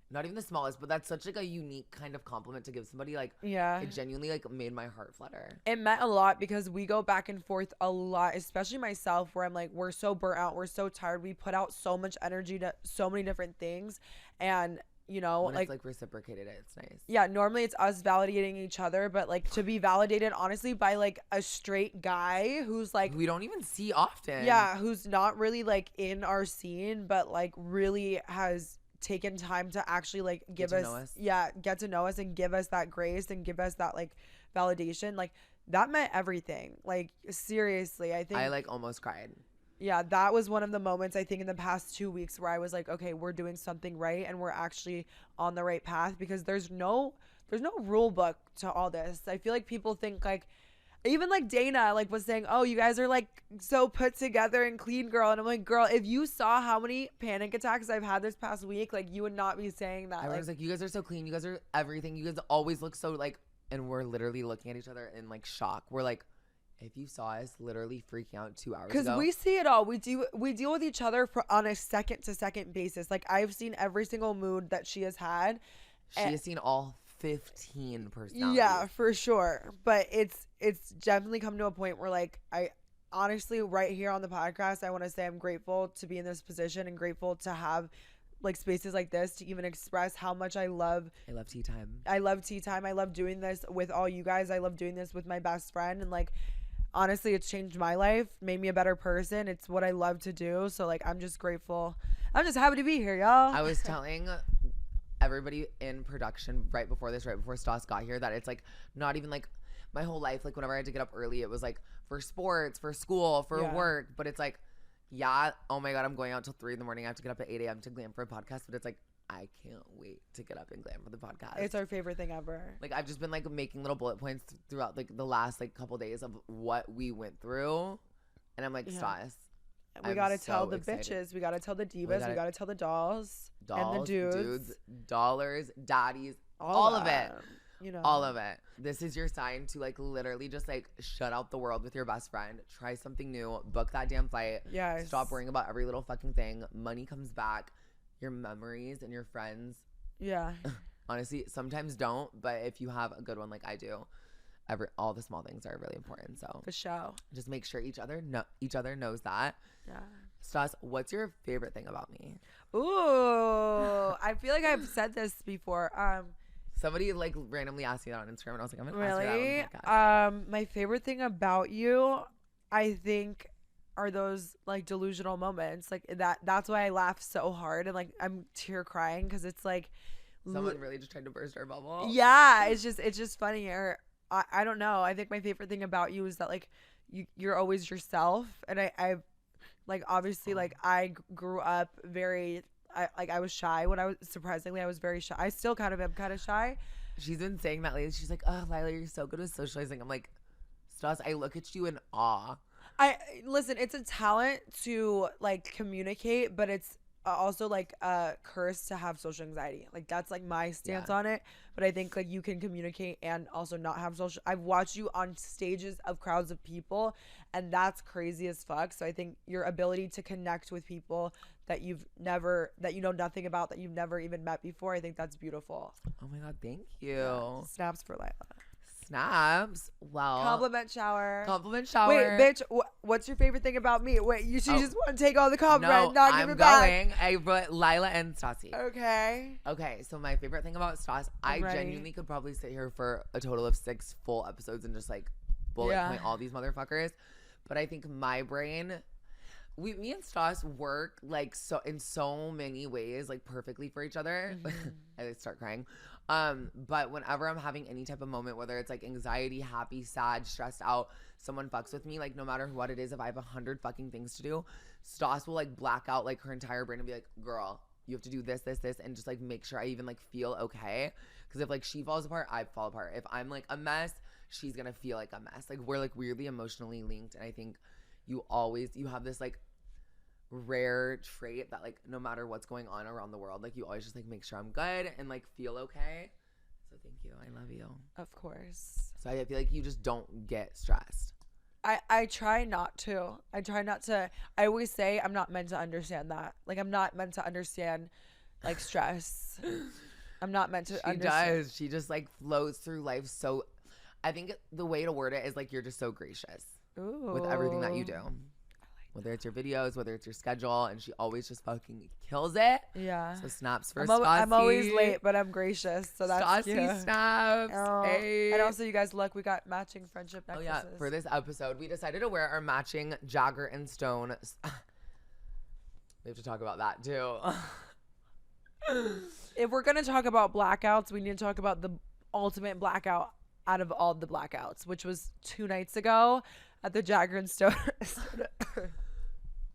Not even the smallest, but that's such like a unique kind of compliment to give somebody. Like, yeah, it genuinely like made my heart flutter. It meant a lot because we go back and forth a lot, especially myself, where I'm like, we're so burnt out, we're so tired, we put out so much energy to so many different things, and you know, when like it's like reciprocated, it's nice. Yeah, normally it's us validating each other, but like to be validated honestly by like a straight guy who's like we don't even see often. Yeah, who's not really like in our scene, but like really has taken time to actually like get to know us and give us that grace and give us that like validation, like that meant everything. Like seriously, I think I like almost cried. Yeah, that was one of the moments I think in the past 2 weeks where I was like, okay, we're doing something right and we're actually on the right path, because there's no rule book to all this. I feel like people think like, even like Dana like was saying, oh, you guys are like so put together and clean, girl. And I'm like, girl, if you saw how many panic attacks I've had this past week, like you would not be saying that. I was like, you guys are so clean. You guys are everything. You guys always look so like, and we're literally looking at each other in like shock. We're like, if you saw us literally freaking out 2 hours ago. Because we see it all. We deal with each other on a second to second basis. Like I've seen every single mood that she has had. She has seen all 15 personalities. Yeah, for sure. But it's definitely come to a point where like I honestly right here on the podcast, I want to say I'm grateful to be in this position and grateful to have like spaces like this to even express how much I love tea time. I love tea time. I love doing this with all you guys. I love doing this with my best friend, and like honestly it's changed my life, made me a better person. It's what I love to do. So like I'm just grateful. I'm just happy to be here, y'all. I was telling everybody in production right before Stas got here that it's like not even like my whole life, like whenever I had to get up early, it was like for sports, for school, for work, but it's like, yeah, oh my god, I'm going out till 3 a.m. I have to get up at 8 a.m. to glam for a podcast, but it's like I can't wait to get up and glam for the podcast. It's our favorite thing ever. Like I've just been like making little bullet points throughout like the last like couple days of what we went through, and I'm like, Stas, we gotta tell the bitches, we gotta tell the divas, we gotta tell the dolls and the dudes, dollars, daddies, all of it. you know. All of it. This is your sign to like literally just like shut out the world with your best friend. Try something new. Book that damn flight. Yes. Stop worrying about every little fucking thing. Money comes back. Your memories and your friends. Yeah. Honestly, sometimes don't. But if you have a good one like I do, all the small things are really important. So For sure. just make sure each other knows that. Yeah. Stas, what's your favorite thing about me? Ooh, I feel like I've said this before. Somebody like randomly asked me that on Instagram, and I was like, I'm gonna ask her Really? that on the podcast. My favorite thing about you, I think, are those like delusional moments. Like that's why I laugh so hard and like I'm tear crying because it's like Someone really just tried to burst our bubble. Yeah, it's just funny. Or I don't know. I think my favorite thing about you is that like you're always yourself, and I like obviously like I grew up very. I was shy when I was very shy. I still kind of shy. She's been saying that lately. She's like, oh, Lila, you're so good with socializing. I'm like, Stas, I look at you in awe. Listen, it's a talent to like communicate, but it's also like a curse to have social anxiety. Like that's like my stance on it. But I think like you can communicate and also not have social. I've watched you on stages of crowds of people, and that's crazy as fuck. So I think your ability to connect with people that you know nothing about, that you've never even met before, I think that's beautiful. Oh my God, thank you. Yeah. Snaps for Lila. Snaps. Well, Compliment shower. Wait, bitch, what's your favorite thing about me? Wait, you just want to take all the compliment, no, not give it back. I'm going. I put Lila and Stassi. Okay. Okay, so my favorite thing about Stas, I genuinely could probably sit here for a total of 6 full episodes and just like bullet point all these motherfuckers. But I think my brain, me and Stas work like so in so many ways, like perfectly for each other. I start crying. But whenever I'm having any type of moment, whether it's like anxiety, happy, sad, stressed out, someone fucks with me, like no matter what it is, if I have 100 fucking things to do, Stas will like black out like her entire brain and be like, girl, you have to do this, and just like make sure I even like feel okay. Because if like she falls apart, I fall apart. If I'm like a mess, she's gonna feel like a mess. Like we're like weirdly emotionally linked. And I think you have this like rare trait that like no matter what's going on around the world, like you always just like make sure I'm good and like feel okay. So thank you. I love you. Of course. So I feel like you just don't get stressed. I try not to. I always say I'm not meant to understand that. Like I'm not meant to understand like stress. I'm not meant to understand. Does. She just like flows through life. So I think the way to word it is like you're just so gracious with everything that you do. Whether it's your videos, whether it's your schedule, and she always just fucking kills it. Yeah. So snaps for Stassi. I'm always late, but I'm gracious. So that's Stassi cute. snaps. Oh. Hey. And also, you guys, look, we got matching friendship necklaces. Oh yeah, for this episode, we decided to wear our matching Jagger and Stone. We have to talk about that too. If we're gonna talk about blackouts, we need to talk about the ultimate blackout out of all the blackouts, which was 2 nights ago at the Jagger and Stone.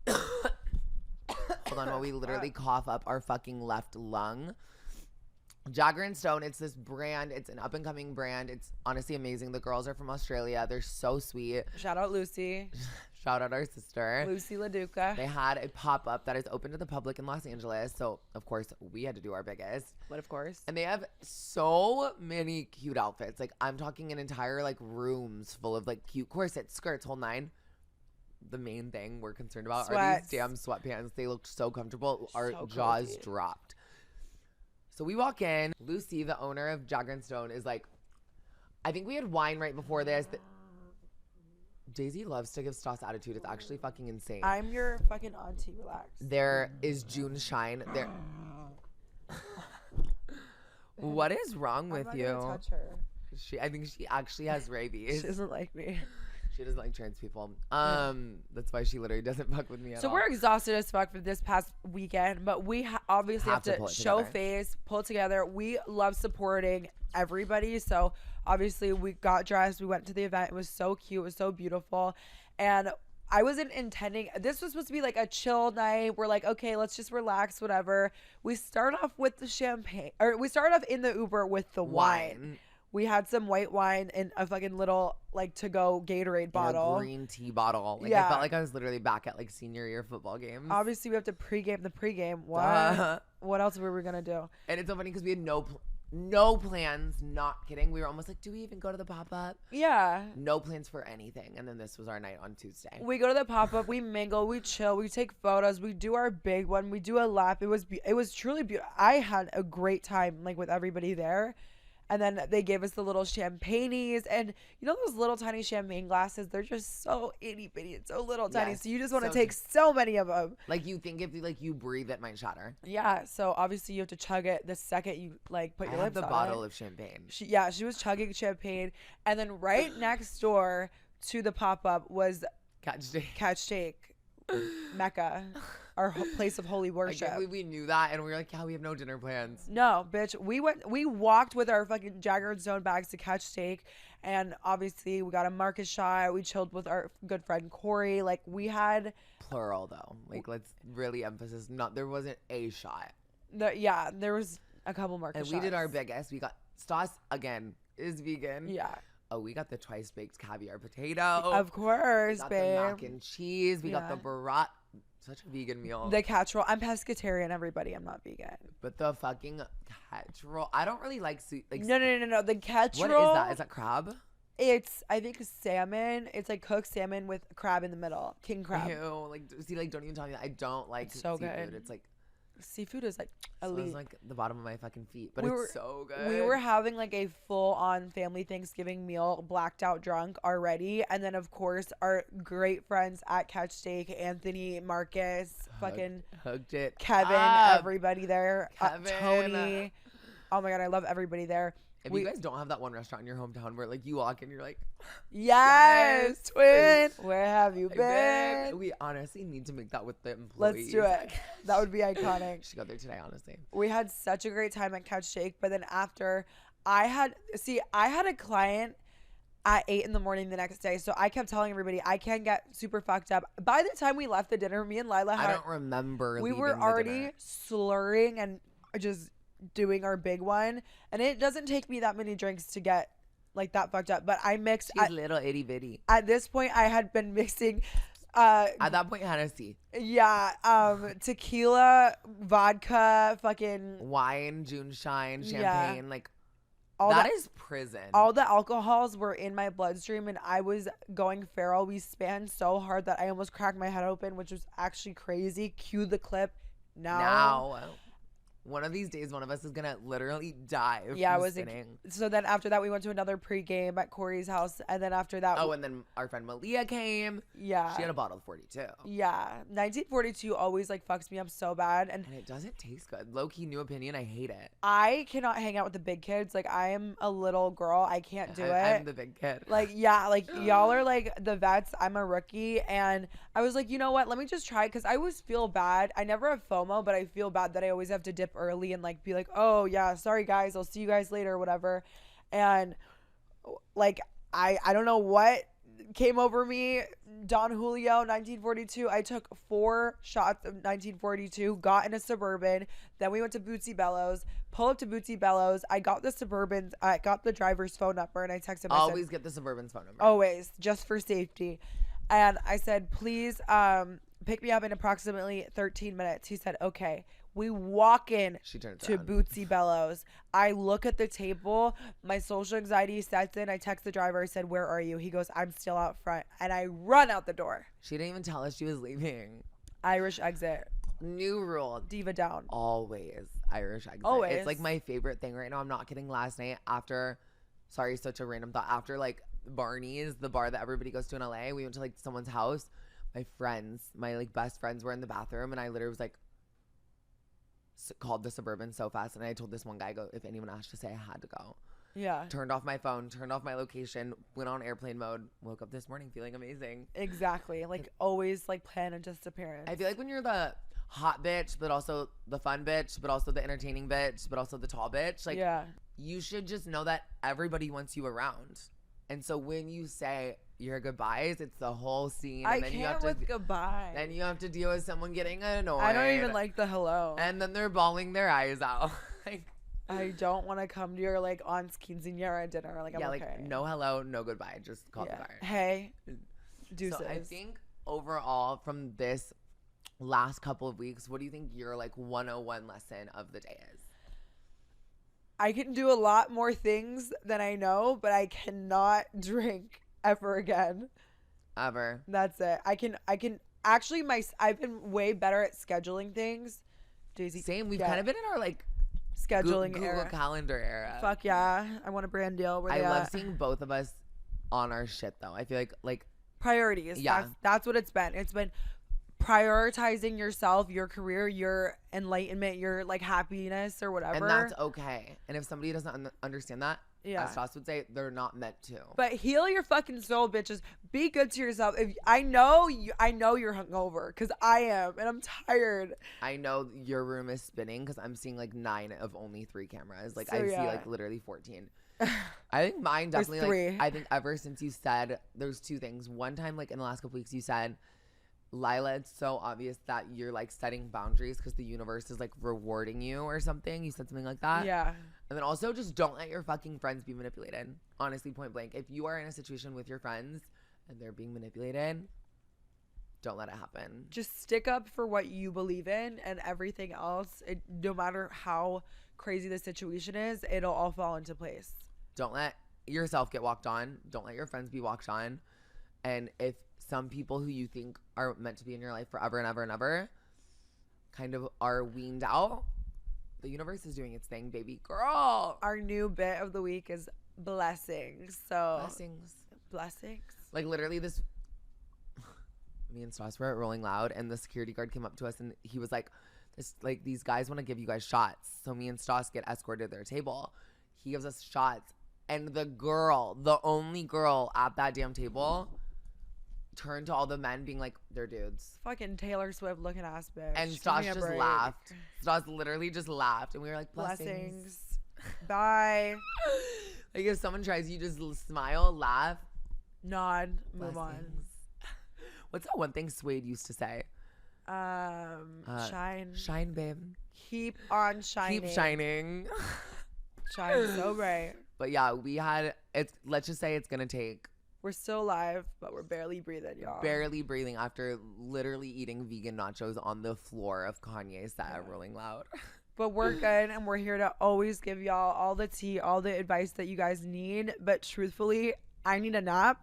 Hold on, while we literally cough up our fucking left lung. Jagger and Stone, it's this brand. It's an up and coming brand. It's honestly amazing. The girls are from Australia. They're so sweet. Shout out Lucy. Shout out our sister. Lucy LaDuca. They had a pop-up that is open to the public in Los Angeles. So, of course, we had to do our biggest. But of course. And they have so many cute outfits. Like, I'm talking an entire, like, rooms full of, like, cute corsets, skirts, whole nine. The main thing we're concerned about are these damn sweatpants. They looked so comfortable. Our jaws dropped. So we walk in. Lucy, the owner of Jagger and Stone, is like, I think we had wine right before this. Daisy loves to give Stas attitude. It's actually fucking insane. I'm your fucking auntie. Relax. There is June Shine. There. What is wrong with you? I'm not gonna touch her. I think she actually has rabies. She doesn't like me. She doesn't like trans people. That's why she literally doesn't fuck with me at all. So we're exhausted as fuck for this past weekend, but we obviously have to show face, pull it together. We love supporting everybody. So obviously we got dressed. We went to the event. It was so cute. It was so beautiful. And I wasn't intending, this was supposed to be like a chill night. We're like, okay, let's just relax, whatever. We start off with the champagne, or we started off in the Uber with the wine. We had some white wine in a fucking little like to-go Gatorade bottle. A green tea bottle. Like, yeah. I felt like I was literally back at like senior year football games. Obviously, we have to pregame the pregame. What? What else were we going to do? And it's so funny because we had No plans, not kidding. We were almost like, do we even go to the pop-up? Yeah. No plans for anything. And then this was our night on Tuesday. We go to the pop-up, we mingle, we chill, we take photos, we do our big one, we do a lap. It was truly beautiful. I had a great time, like, with everybody there. And then they gave us the little champagnes, and you know those little tiny champagne glasses? They're just so itty bitty and so little tiny. Yes, so you just want to so take so many of them. Like, you think if you breathe, it might shatter. Yeah. So obviously you have to chug it the second you like put your lips on it. The bottle of champagne. She was chugging champagne, and then right next door to the pop up was Catch Steak, Mecca, our place of holy worship. We knew that, and we were like, yeah, we have no dinner plans. No, bitch. We walked with our fucking Jagger Stone bags to Catch Steak, and obviously we got a Marcus shot. We chilled with our good friend Corey. Like, we had plural though. Like, let's really emphasize, not there wasn't a shot. There was a couple Marcus and shots. we did our biggest. We got Stas again is vegan. Yeah. Oh, we got the twice baked caviar potato. Of course, we got babe. the mac and cheese. We got the burrata. Such a vegan meal. The catch roll. I'm pescatarian, everybody. I'm not vegan. But the fucking catch roll. I don't really like sweet. Like, no. The catch roll. What is that? Is that crab? It's, I think, salmon. It's like cooked salmon with crab in the middle. King crab. Ew. Like, see, like, don't even tell me that. I don't like so seafood. Good. It's like. Seafood is like elite. It's like the bottom of my fucking feet, but it's so good. We were having like a full-on family Thanksgiving meal, blacked out drunk already, and then of course our great friends at Catch Steak, Anthony, Marcus, fucking hugged it, Kevin, up. Everybody there, Tony. Oh my god, I love everybody there. If you guys don't have that one restaurant in your hometown where like you walk in, you're like, yes, twin, where have you been? We honestly need to make that with the employees. Let's do it. That would be iconic. Should go there today, honestly. We had such a great time at Catch Steak, but then after, I had a client at 8 a.m. the next day, so I kept telling everybody I can get super fucked up. By the time we left the dinner, me and Lila I don't remember. We were already slurring and just doing our big one, and it doesn't take me that many drinks to get like that fucked up, but I mixed. She's little itty bitty. At this point, I had been mixing. At that point, Hennessy. Yeah, tequila, vodka, fucking wine, Juneshine, champagne, like that is prison. All the alcohols were in my bloodstream, and I was going feral. We spanned so hard that I almost cracked my head open, which was actually crazy. Cue the clip now. One of these days, one of us is gonna literally die. Yeah, so then after that, we went to another pregame at Corey's house, and then after that, and then our friend Malia came. Yeah, she had a bottle of 42. Yeah, 1942 always like fucks me up so bad, and it doesn't taste good. Low key, new opinion, I hate it. I cannot hang out with the big kids. Like, I am a little girl. I can't do it. I'm the big kid. Like, yeah, like y'all are like the vets. I'm a rookie, and I was like, you know what? Let me just try, because I always feel bad. I never have FOMO, but I feel bad that I always have to dip early and like be like, oh yeah, sorry guys, I'll see you guys later or whatever. And like I don't know what came over me. Don Julio 1942. I took 4 shots of 1942, got in a Suburban, then we went to Bootsy Bellows. Pull up to Bootsy Bellows. I got the Suburbans. I got the driver's phone number, and I texted him. Always get the Suburban's phone number. Always, just for safety. And I said, please pick me up in approximately 13 minutes. He said, okay. We walk in to Bootsy Bellows. I look at the table. My social anxiety sets in. I text the driver. I said, where are you? He goes, I'm still out front. And I run out the door. She didn't even tell us she was leaving. Irish exit. New rule. Diva down. Always Irish exit. Always. It's like my favorite thing right now. I'm not kidding. Last night such a random thought. After like Barney's, the bar that everybody goes to in LA, we went to like someone's house. My like best friends were in the bathroom, and I literally was like, called the Suburban so fast, and I told this one guy, if anyone asked to say I had to go. Yeah. Turned off my phone, turned off my location, went on airplane mode, woke up this morning feeling amazing. Exactly. Like, always like plan a disappearance. I feel like when you're the hot bitch, but also the fun bitch, but also the entertaining bitch, but also the tall bitch, like, you should just know that everybody wants you around. And so when you say your goodbyes, it's the whole scene. And then you have to goodbye. Then you have to deal with someone getting annoyed. I don't even like the hello. And then they're bawling their eyes out. Like, I don't want to come to your like aunt's quinceañera dinner. Like, I'm okay. Like no hello, no goodbye. Just call the car. Hey, deuces. So I think overall from this last couple of weeks, what do you think your like 101 lesson of the day is? I can do a lot more things than I know, but I cannot drink ever again. Ever. That's it. I can actually I've been way better at scheduling things. Daisy, same. We've kind of been in our like scheduling Google era. Calendar era. Fuck yeah. I want a brand deal. Where I love seeing both of us on our shit though. I feel like priorities. Yeah. That's what it's been. It's been prioritizing yourself, your career, your enlightenment, your like happiness or whatever. And that's okay. And if somebody doesn't understand that, yeah, as Stas would say, they're not meant to. But heal your fucking soul, bitches. Be good to yourself. If I know you're hungover because I am, and I'm tired. I know your room is spinning because I'm seeing like 9 of only 3 cameras. Like so, I yeah. see like literally 14. I think mine definitely There's 3. like I think ever since you said there's 2 things. One time like in the last couple weeks you said, Lila, it's so obvious that you're like setting boundaries because the universe is like rewarding you or something. You said something like that. Yeah. And then also just don't let your fucking friends be manipulated. Honestly, point blank. If you are in a situation with your friends and they're being manipulated, don't let it happen. Just stick up for what you believe in, and everything else, no matter how crazy the situation is, it'll all fall into place. Don't let yourself get walked on. Don't let your friends be walked on. And if some people who you think are meant to be in your life forever and ever and ever kind of are weaned out, the universe is doing its thing, baby girl. Our new bit of the week is blessings. So blessings. Like literally this, me and Stas were at Rolling Loud and the security guard came up to us and he was like, these guys want to give you guys shots. So me and Stas get escorted to their table. He gives us shots. And the only girl at that damn table turned to all the men being like, they're dudes. Fucking Taylor Swift looking ass bitch. And Stas just laughed. Stas literally just laughed. And we were like, blessings. Bye. Like if someone tries, you just smile, laugh. Nod. Move on. What's that one thing Suede used to say? Shine. Shine, babe. Keep on shining. Keep shining. Shine so bright. But yeah, let's just say it's going to take. We're still alive, but we're barely breathing, y'all. Barely breathing after literally eating vegan nachos on the floor of Kanye's set at Rolling Loud. But we're good, and we're here to always give y'all all the tea, all the advice that you guys need. But truthfully, I need a nap.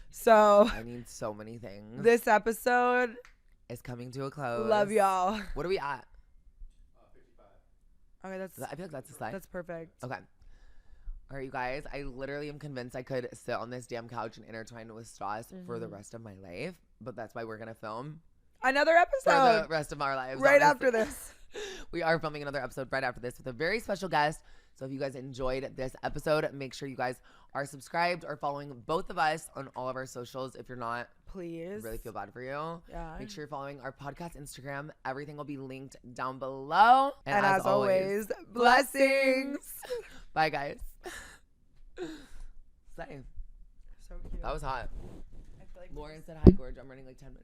So I need so many things. This episode is coming to a close. Love y'all. What are we at? 55. Okay, I feel like that's a slide. That's perfect. Okay. All right, you guys, I literally am convinced I could sit on this damn couch and intertwine with Stas for the rest of my life. But that's why we're going to film another episode for the rest of our lives. Right after this. We are filming another episode right after this with a very special guest. So if you guys enjoyed this episode, make sure you guys are subscribed or following both of us on all of our socials. If you're not, please. I really feel bad for you. Yeah. Make sure you're following our podcast Instagram. Everything will be linked down below. And as always, blessings. Bye, guys. Same. So cute. That was hot. I feel like Lauren said hi, Gorge. I'm running like 10 minutes.